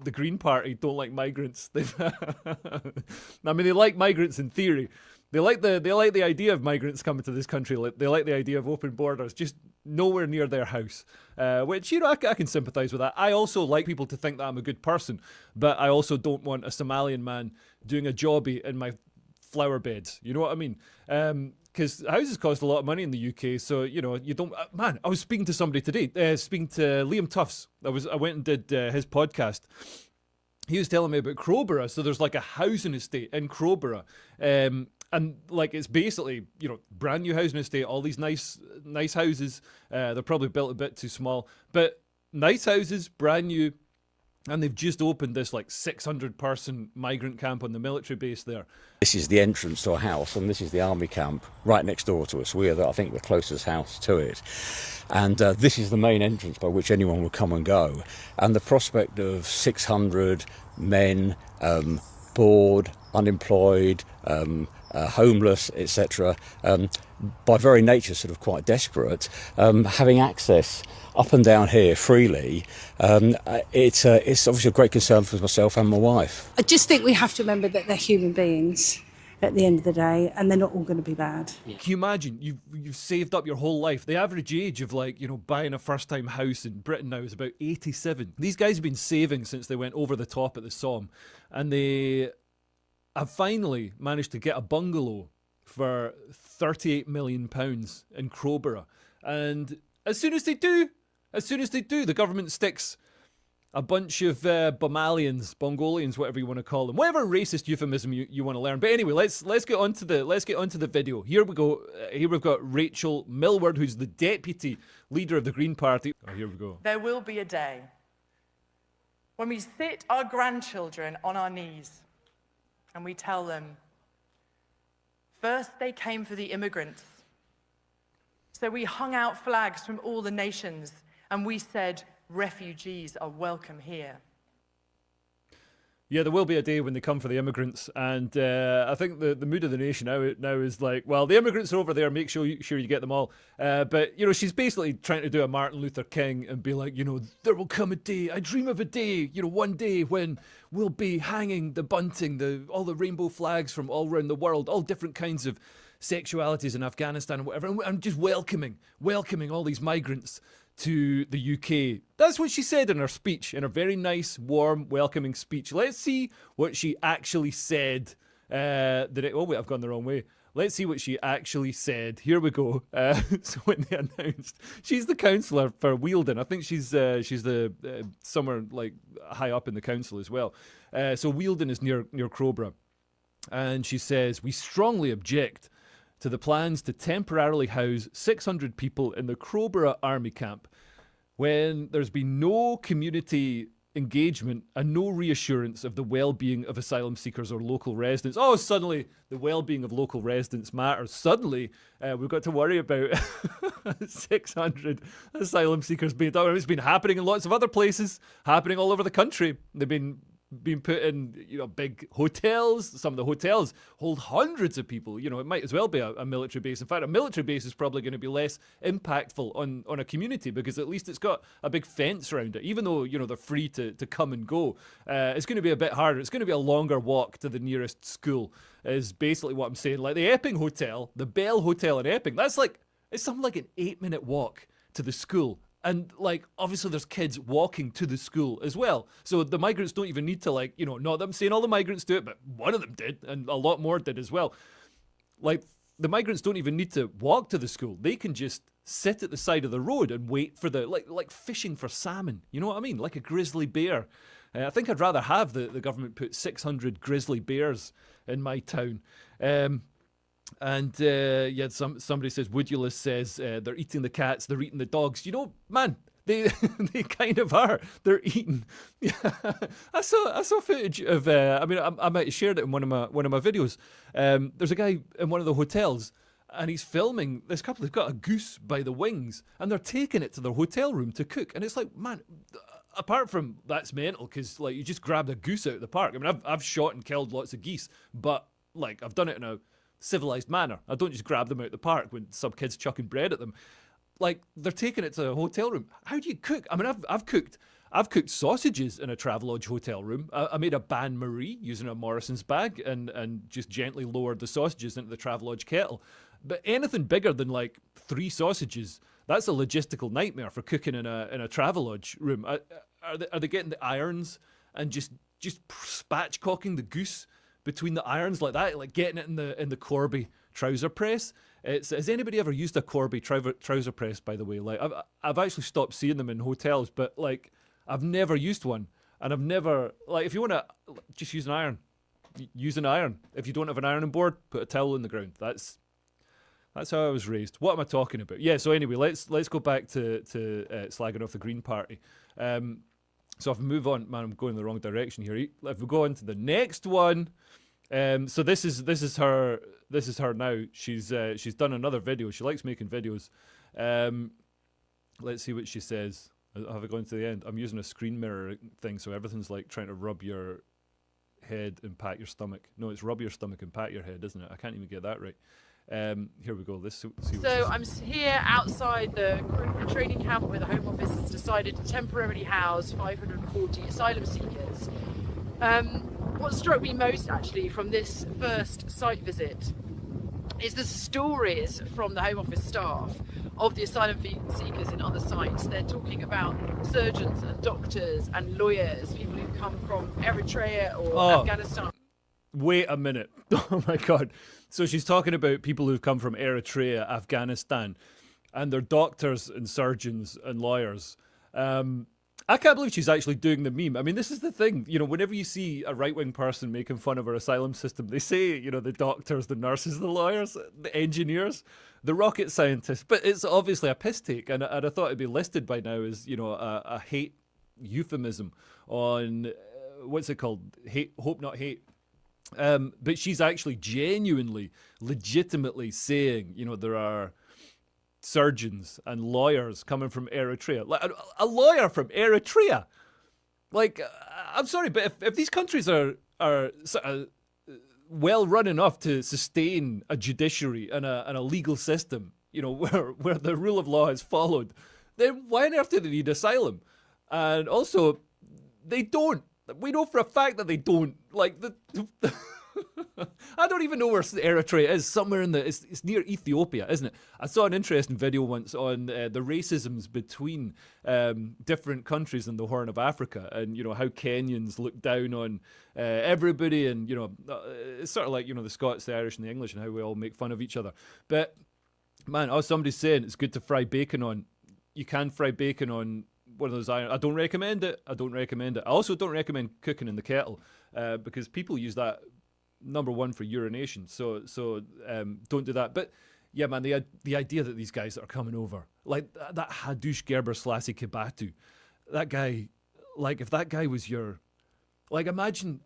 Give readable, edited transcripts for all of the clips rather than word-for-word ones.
the Green Party don't like migrants. I mean, they like migrants in theory. They like the idea of migrants coming to this country. They like the idea of open borders, just nowhere near their house. Which, I can sympathise with that. I also like people to think that I'm a good person, but I also don't want a Somalian man doing a jobby in my flower beds. You know what I mean? Because houses cost a lot of money in the UK, so you don't. Man, I was speaking to somebody today. Speaking to Liam Tufts. I went and did his podcast. He was telling me about Crowborough. So there's like a housing estate in Crowborough, and like it's basically brand new housing estate. All these nice houses. They're probably built a bit too small, but nice houses, brand new. And they've just opened this like 600-person migrant camp on the military base there. This is the entrance to a house, and this is the army camp right next door to us. We're, I think, the closest house to it. And this is the main entrance by which anyone would come and go. And the prospect of 600 men, bored, unemployed, homeless, etc., by very nature sort of quite desperate, having access up and down here freely, it's obviously a great concern for myself and my wife. I just think we have to remember that they're human beings at the end of the day, and they're not all going to be bad. Can you imagine, you've saved up your whole life. The average age of buying a first-time house in Britain now is about 87. These guys have been saving since they went over the top at the Somme, and they have finally managed to get a bungalow for £38 million in Crowborough. And as soon as they do, the government sticks a bunch of Bongolians, whatever you want to call them, whatever racist euphemism you want to learn. But anyway, let's get onto the video. Here we go. Here we've got Rachel Millward, who's the deputy leader of the Green Party. Oh, here we go. There will be a day when we sit our grandchildren on our knees and we tell them, first they came for the immigrants. So we hung out flags from all the nations and we said, refugees are welcome here. Yeah, there will be a day when they come for the immigrants, and I think the mood of the nation now is like, well, the immigrants are over there, make sure you get them all. But, she's basically trying to do a Martin Luther King and be like, there will come a day, I dream of a day, one day when we'll be hanging the bunting, all the rainbow flags from all around the world, all different kinds of sexualities in Afghanistan and whatever, and just welcoming all these migrants to the UK. That's what she said in her speech, in her very nice, warm, welcoming speech. Let's see what she actually said. Oh wait, I've gone the wrong way. Let's see what she actually said. Here we go. So when they announced, she's the councillor for Wealden. I think she's the somewhere like high up in the council as well. So Wealden is near Crowborough, and she says, we strongly object to the plans to temporarily house 600 people in the Crowborough army camp when there's been no community engagement and no reassurance of the well-being of asylum seekers or local residents. Oh, suddenly the well-being of local residents matters. Suddenly we've got to worry about 600 asylum seekers being done. It's been happening in lots of other places, happening all over the country. They've been put in big hotels. Some of the hotels hold hundreds of people. It might as well be a military base. In fact, a military base is probably going to be less impactful on a community because at least it's got a big fence around it. Even though they're free to come and go, it's going to be a bit harder. It's going to be a longer walk to the nearest school is basically what I'm saying. Like the Epping Hotel, the Bell Hotel in Epping, it's something like an 8-minute walk to the school. And, obviously there's kids walking to the school as well. So the migrants don't even need to, not that I'm saying all the migrants do it, but one of them did, and a lot more did as well. The migrants don't even need to walk to the school. They can just sit at the side of the road and wait for like fishing for salmon. You know what I mean? Like a grizzly bear. I think I'd rather have the government put 600 grizzly bears in my town. And somebody says, Woodulus says they're eating the cats, they're eating the dogs. Man, they kind of are. They're eating. I saw footage of. I might have shared it in one of my videos. There's a guy in one of the hotels, and he's filming this couple. They've got a goose by the wings, and they're taking it to their hotel room to cook. And it's like, man, apart from that's mental, because you just grabbed a goose out of the park. I've shot and killed lots of geese, but I've done it in a civilized manner. I don't just grab them out of the park when some kid's chucking bread at them. They're taking it to a hotel room. How do you cook? I've cooked I've cooked sausages in a Travelodge hotel room. I made a bain marie using a Morrison's bag and just gently lowered the sausages into the Travelodge kettle. But anything bigger than like 3 sausages, that's a logistical nightmare for cooking in a Travelodge room. Are they getting the irons and just spatchcocking the goose between the irons like that, like getting it in the Corby trouser press? Has anybody ever used a Corby trouser press, by the way? Like I've actually stopped seeing them in hotels, but like I've never used one, and I've never, like, if you want to just use an iron, use an iron. If you don't have an ironing board, put a towel in the ground. That's how I was raised. What am I talking about? Yeah. So anyway, let's go back to slagging off the Green Party. So if we move on, man, I'm going in the wrong direction here. If we go on to the next one, so this is her now. She's done another video. She likes making videos. Let's see what she says. Have I gone to the end? I'm using a screen mirror thing, so everything's like trying to rub your head and pat your stomach. No, it's rub your stomach and pat your head, isn't it? I can't even get that right. Here we go. Let's see what so I'm here outside the Crowborough training camp where the Home Office has decided to temporarily house 540 asylum seekers. What struck me most actually from this first site visit is the stories from the Home Office staff of the asylum seekers in other sites. They're talking about surgeons and doctors and lawyers, people who come from Eritrea or Afghanistan. Wait a minute. Oh my God. So she's talking about people who've come from Eritrea, Afghanistan, and they're doctors and surgeons and lawyers. I can't believe she's actually doing the meme. I mean, this is the thing, you know, whenever you see a right-wing person making fun of our asylum system, they say, you know, the doctors, the nurses, the lawyers, the engineers, the rocket scientists, but it's obviously a piss take, and I thought it'd be listed by now as, you know, a hate euphemism on, what's it called? Hate, hope not hate. But she's actually genuinely, legitimately saying, you know, there are surgeons and lawyers coming from Eritrea. Like a lawyer from Eritrea. Like, I'm sorry, but if these countries are sort of well run enough to sustain a judiciary and a legal system, you know, where the rule of law is followed, then why on earth do they need asylum? And also, they don't. We know for a fact that they don't. Like I don't even know where Eritrea is. Somewhere in it's near Ethiopia, isn't it? I saw an interesting video once on the racisms between different countries in the Horn of Africa, and you know how Kenyans look down on everybody, and you know it's sort of like, you know, the Scots, the Irish, and the English, and how we all make fun of each other. But man, as somebody's saying, it's good to fry bacon on. You can fry bacon on one of those irons. I don't recommend it. I also don't recommend cooking in the kettle because people use that, number one, for urination. So don't do that. But yeah, man, the idea that these guys that are coming over, like that Hadush Gerber Selassie Kibatu, that guy, like if that guy was your, like imagine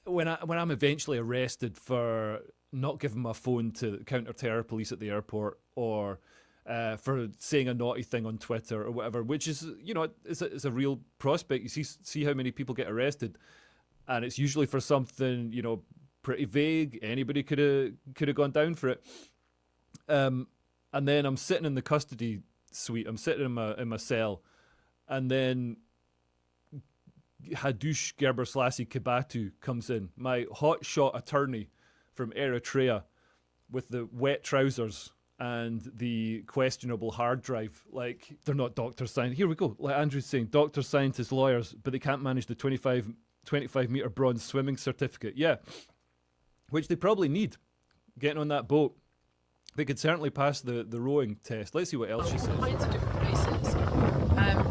when I'm eventually arrested for not giving my phone to counter-terror police at the airport, or for saying a naughty thing on Twitter or whatever, which is, you know, it's a real prospect. You see how many people get arrested, and it's usually for something, you know, pretty vague. Anybody could have gone down for it. And then I'm sitting in the custody suite. I'm sitting in my cell, and then Hadush Gerber Selassie Kibatu comes in, my hotshot attorney from Eritrea, with the wet trousers and the questionable hard drive. Like, they're not doctors, scientists. Here we go. Like Andrew's saying, doctors, scientists, lawyers, but they can't manage the 25 meter bronze swimming certificate. Yeah, which they probably need. Getting on that boat, they could certainly pass the rowing test. Let's see what else she says. Kinds of different places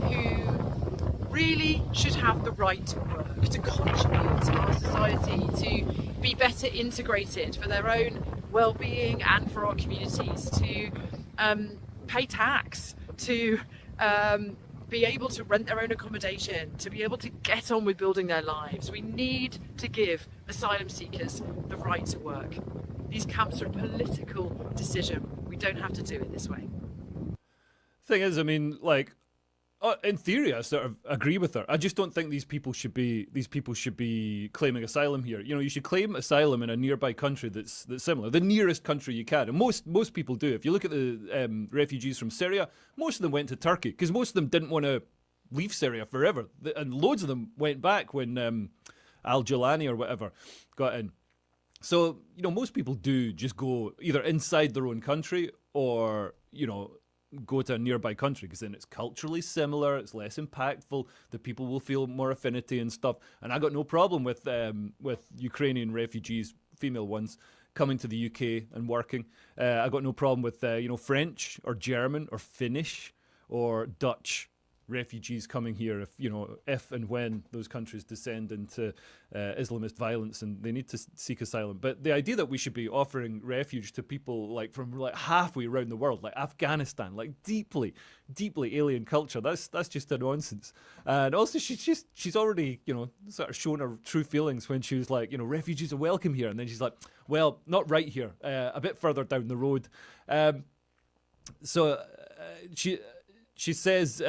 who really should have the right to work, to contribute to our society, to be better integrated for their own well-being and for our communities, to pay tax, to be able to rent their own accommodation, to be able to get on with building their lives. We need to give asylum seekers the right to work. These camps are a political decision. We don't have to do it this way. Thing is, I mean, like, in theory, I sort of agree with her. I just don't think these people should be claiming asylum here. You know, you should claim asylum in a nearby country that's similar, the nearest country you can. And most people do. If you look at the refugees from Syria, most of them went to Turkey because most of them didn't want to leave Syria forever. And loads of them went back when Al-Jilani or whatever got in. So, most people do just go either inside their own country or, go to a nearby country, because then it's culturally similar, it's less impactful, the people will feel more affinity and stuff. And I got no problem with Ukrainian refugees, female ones, coming to the UK and working. I got no problem with French or German or Finnish or Dutch refugees coming here if and when those countries descend into Islamist violence and they need to seek asylum. But the idea that we should be offering refuge to people from halfway around the world, like Afghanistan, like deeply alien culture, that's just a nonsense. And also she's already sort of shown her true feelings when she was like, refugees are welcome here, and then she's like, well, not right here, a bit further down the road. She says,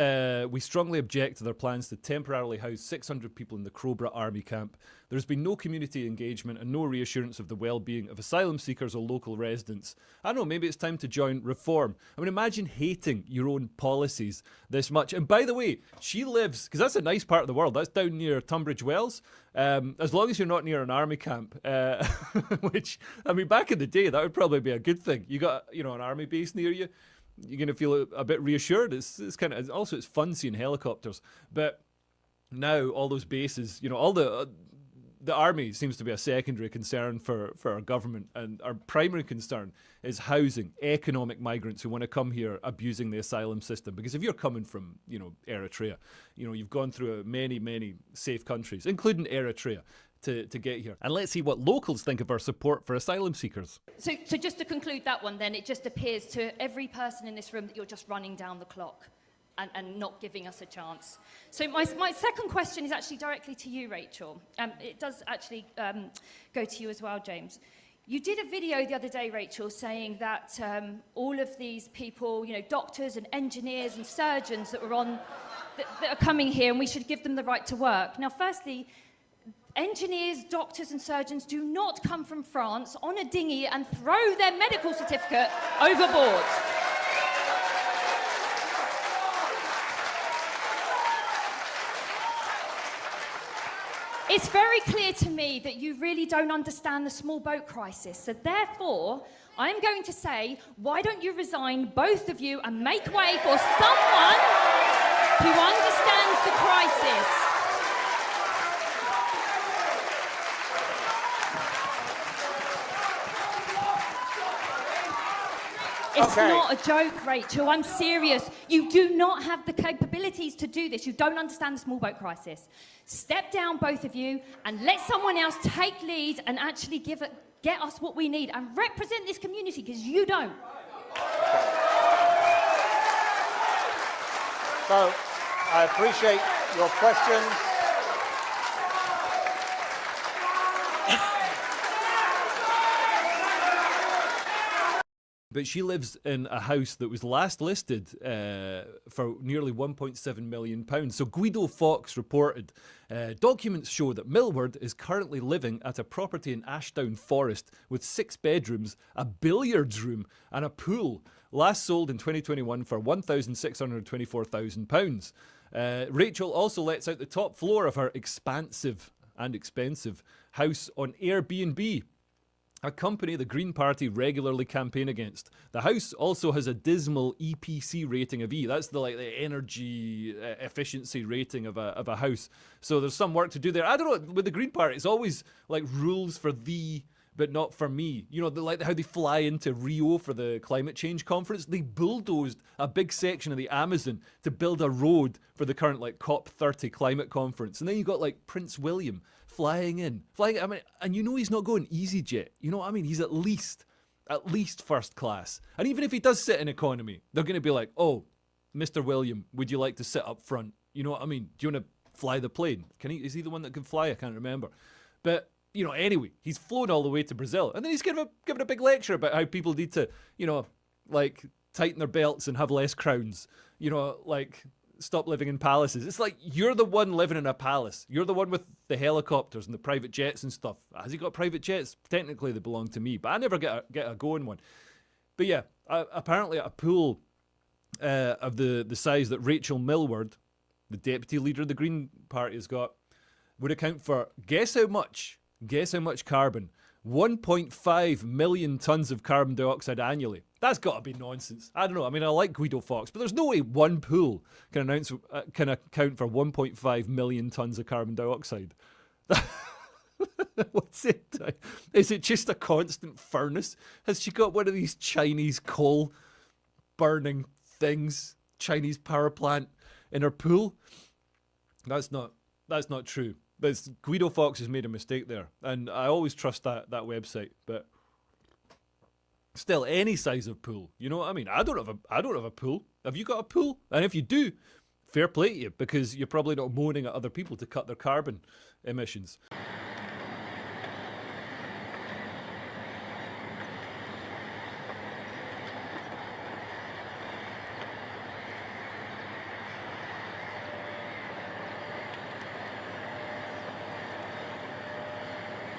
we strongly object to their plans to temporarily house 600 people in the Crowborough army camp. There's been no community engagement and no reassurance of the well-being of asylum seekers or local residents. I don't know, maybe it's time to join Reform. I mean, imagine hating your own policies this much. And by the way, she lives, because that's a nice part of the world, that's down near Tunbridge Wells. As long as you're not near an army camp, which, I mean, back in the day, that would probably be a good thing. You got, an army base near you. You're going to feel a bit reassured. It's kind of, also it's fun seeing helicopters. But now all those bases, all the army seems to be a secondary concern for our government, and our primary concern is housing economic migrants who want to come here abusing the asylum system. Because if you're coming from, Eritrea, you've gone through many safe countries, including Eritrea, to get here. And let's see what locals think of our support for asylum seekers. So just to conclude that one then, it just appears to every person in this room that you're just running down the clock and not giving us a chance. So my second question is actually directly to you, Rachel. It does actually go to you as well, James. You did a video the other day, Rachel, saying that all of these people, doctors and engineers and surgeons that are coming here, and we should give them the right to work. Now, firstly, engineers, doctors and surgeons do not come from France on a dinghy and throw their medical certificate overboard. It's very clear to me that you really don't understand the small boat crisis. So therefore, I'm going to say, why don't you resign, both of you, and make way for someone who understands the crisis. It's not a joke, Rachel. I'm serious. You do not have the capabilities to do this. You don't understand the small boat crisis. Step down, both of you, and let someone else take lead and actually get us what we need and represent this community, because you don't. So, I appreciate your questions. But she lives in a house that was last listed for nearly £1.7 million. So Guido Fawkes reported, documents show that Millward is currently living at a property in Ashdown Forest with 6 bedrooms, a billiards room and a pool, last sold in 2021 for £1,624,000. Rachel also lets out the top floor of her expansive and expensive house on Airbnb, a company the Green Party regularly campaign against. The house also has a dismal EPC rating of E. That's the energy efficiency rating of a house. So there's some work to do there. I don't know, with the Green Party, it's always like rules for thee, but not for me. Like how they fly into Rio for the climate change conference. They bulldozed a big section of the Amazon to build a road for the current COP30 climate conference. And then you got Prince William flying in. I mean, and he's not going EasyJet. You know what I mean? He's at least first class. And even if he does sit in economy, they're going to be like, oh, Mr. William, would you like to sit up front? You know what I mean? Do you want to fly the plane? Is he the one that can fly? I can't remember. But, anyway, he's flown all the way to Brazil. And then he's given a big lecture about how people need to, tighten their belts and have less crowns. Stop living in palaces. It's like, you're the one living in a palace. You're the one with the helicopters and the private jets and stuff. Has he got private jets? Technically, they belong to me, but I never get a go in one. But yeah, apparently a pool of the size that Rachel Millward the deputy leader of the Green Party has got, would account for, guess how much carbon? 1.5 million tonnes of carbon dioxide annually. That's got to be nonsense. I don't know. I mean, I like Guido Fawkes, but there's no way one pool can account for 1.5 million tonnes of carbon dioxide. What's it? Is it just a constant furnace? Has she got one of these Chinese coal burning things, Chinese power plant in her pool? That's not true. But Guido Fawkes has made a mistake there, and I always trust that website. But still, any size of pool, you know what I mean? I don't have a pool. Have you got a pool? And if you do, fair play to you, because you're probably not moaning at other people to cut their carbon emissions.